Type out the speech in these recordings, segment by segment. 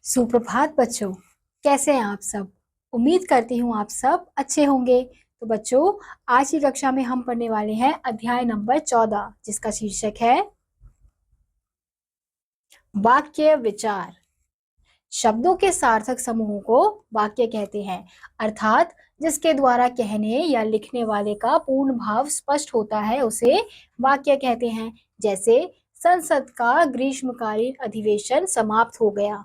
सुप्रभात बच्चों, कैसे हैं आप सब। उम्मीद करती हूँ आप सब अच्छे होंगे। तो बच्चों, आज की कक्षा में हम पढ़ने वाले हैं अध्याय नंबर 14, जिसका शीर्षक है वाक्य विचार। शब्दों के सार्थक समूह को वाक्य कहते हैं, अर्थात जिसके द्वारा कहने या लिखने वाले का पूर्ण भाव स्पष्ट होता है उसे वाक्य कहते हैं। जैसे संसद का ग्रीष्मकालीन अधिवेशन समाप्त हो गया,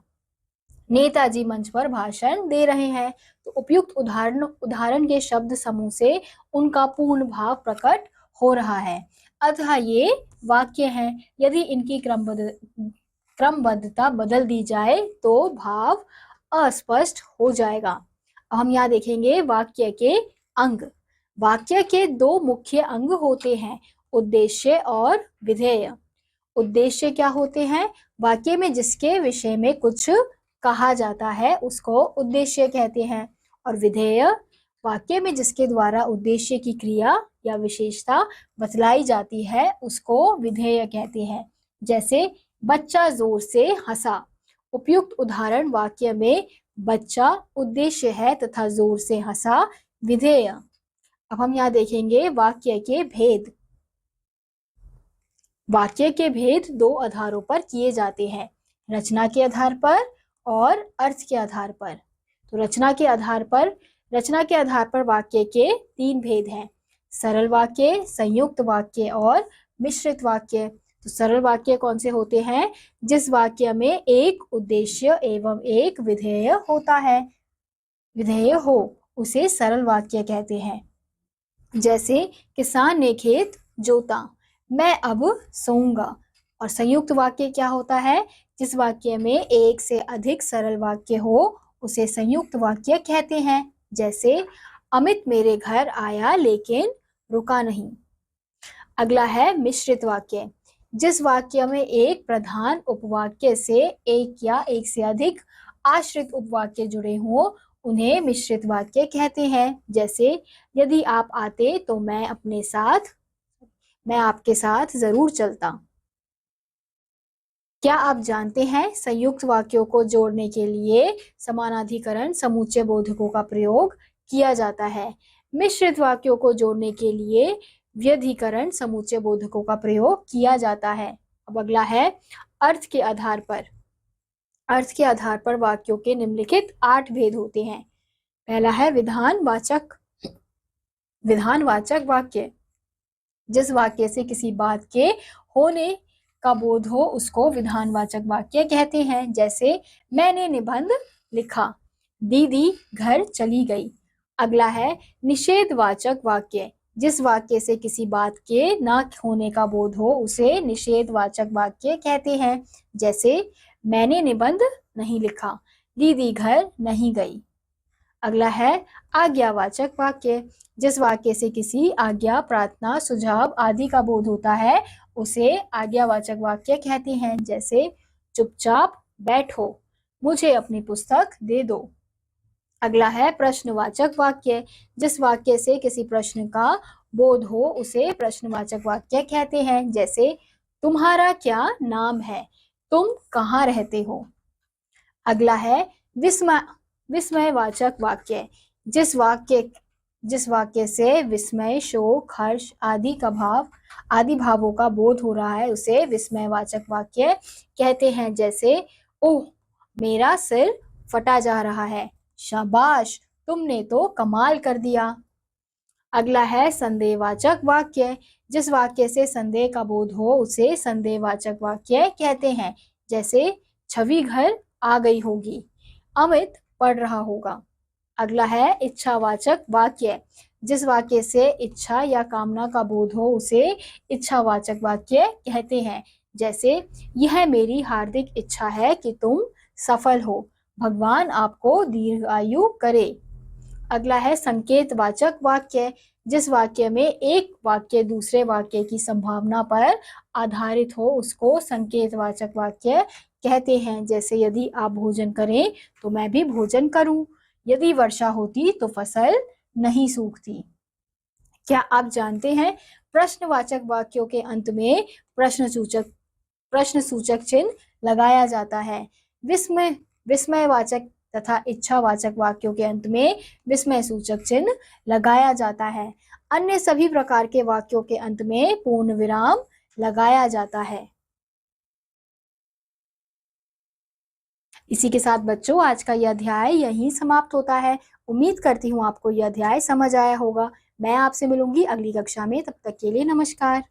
नेताजी मंच पर भाषण दे रहे हैं। तो उपयुक्त उदाहरण के शब्द समूह से उनका पूर्ण भाव प्रकट हो रहा है, अतः ये वाक्य हैं। यदि इनकी क्रमबद्धता बदल दी जाए तो भाव अस्पष्ट हो जाएगा। अब हम यहाँ देखेंगे वाक्य के अंग। वाक्य के दो मुख्य अंग होते हैं, उद्देश्य और विधेय। उद्देश्य क्या होते हैं? वाक्य में जिसके विषय में कुछ कहा जाता है उसको उद्देश्य कहते हैं। और विधेय, वाक्य में जिसके द्वारा उद्देश्य की क्रिया या विशेषता बतलाई जाती है उसको विधेय कहते हैं। जैसे बच्चा जोर से हंसा। उपयुक्त उदाहरण वाक्य में बच्चा उद्देश्य है तथा जोर से हंसा विधेय। अब हम यहाँ देखेंगे वाक्य के भेद। वाक्य के भेद दो आधारों पर किए जाते हैं, रचना के आधार पर और अर्थ के आधार पर। तो रचना के आधार पर वाक्य के तीन भेद हैं, सरल वाक्य, संयुक्त वाक्य और मिश्रित वाक्य। तो सरल वाक्य कौन से होते हैं? जिस वाक्य में एक उद्देश्य एवं एक विधेय होता है, विधेय हो उसे सरल वाक्य कहते हैं। जैसे किसान ने खेत जोता, मैं अब सोऊंगा। और संयुक्त वाक्य क्या होता है? जिस वाक्य में एक से अधिक सरल वाक्य हो उसे संयुक्त वाक्य कहते हैं। जैसे अमित मेरे घर आया लेकिन रुका नहीं। अगला है मिश्रित वाक्य। जिस वाक्य में एक प्रधान उपवाक्य से एक या एक से अधिक आश्रित उपवाक्य जुड़े हों उन्हें मिश्रित वाक्य कहते हैं। जैसे यदि आप आते तो मैं आपके साथ जरूर चलता। क्या आप जानते हैं संयुक्त वाक्यों को जोड़ने के लिए समानाधिकरण समुच्चय बोधकों का प्रयोग किया जाता है। मिश्रित वाक्यों को जोड़ने के लिए व्यधिकरण समुच्चय बोधकों का प्रयोग किया जाता है। अब अगला है अर्थ के आधार पर। अर्थ के आधार पर वाक्यों के निम्नलिखित 8 भेद होते हैं। पहला है विधानवाचक वाक्य। जिस वाक्य से किसी बात के होने का बोध हो उसको विधानवाचक वाक्य कहते हैं। जैसे मैंने निबंध लिखा, दीदी घर चली गई। अगला है निषेधवाचक वाक्य। जिस वाक्य से किसी बात के न होने का बोध हो उसे निषेधवाचक वाक्य कहते हैं। जैसे मैंने निबंध नहीं लिखा, दीदी घर नहीं गई। अगला है आज्ञावाचक वाक्य। जिस वाक्य से किसी आज्ञा, प्रार्थना, सुझाव आदि का बोध होता है उसे आज्ञावाचक वाक्य कहते हैं। जैसे चुपचाप बैठो, मुझे अपनी पुस्तक दे दो। अगला है प्रश्नवाचक वाक्य। जिस वाक्य से किसी प्रश्न का बोध हो उसे प्रश्नवाचक वाक्य कहते हैं। जैसे तुम्हारा क्या नाम है, तुम कहाँ रहते हो। अगला है विस्मयवाचक वाक्य। जिस वाक्य से विस्मय, शोक, हर्ष आदि भावों का बोध हो रहा है उसे विस्मयवाचक वाक्य कहते हैं। जैसे ओह, मेरा सिर फटा जा रहा है, शाबाश, तुमने तो कमाल कर दिया। अगला है संदेहवाचक वाक्य। जिस वाक्य से संदेह का बोध हो उसे संदेहवाचक वाक्य कहते हैं। जैसे छवि घर आ गई होगी, अमित पढ़ रहा होगा। अगला है इच्छावाचक वाक्य। जिस वाक्य से इच्छा या कामना का बोध हो उसे इच्छावाचक वाक्य कहते हैं। जैसे यह मेरी हार्दिक इच्छा है कि तुम सफल हो, भगवान आपको दीर्घायु करे। अगला है संकेतवाचक वाक्य। जिस वाक्य में एक वाक्य दूसरे वाक्य की संभावना पर आधारित हो उसको संकेतवाचक वाक्य कहते हैं। जैसे यदि आप भोजन करें तो मैं भी भोजन करूं, यदि वर्षा होती तो फसल नहीं सूखती। क्या आप जानते हैं प्रश्नवाचक वाक्यों के अंत में प्रश्न सूचक चिन्ह लगाया जाता है। विस्मयवाचक तथा इच्छावाचक वाक्यों के अंत में विस्मय सूचक चिन्ह लगाया जाता है। अन्य सभी प्रकार के वाक्यों के अंत में पूर्ण विराम लगाया जाता है। इसी के साथ बच्चों आज का यह अध्याय यहीं समाप्त होता है। उम्मीद करती हूँ आपको यह अध्याय समझ आया होगा। मैं आपसे मिलूंगी अगली कक्षा में, तब तक के लिए नमस्कार।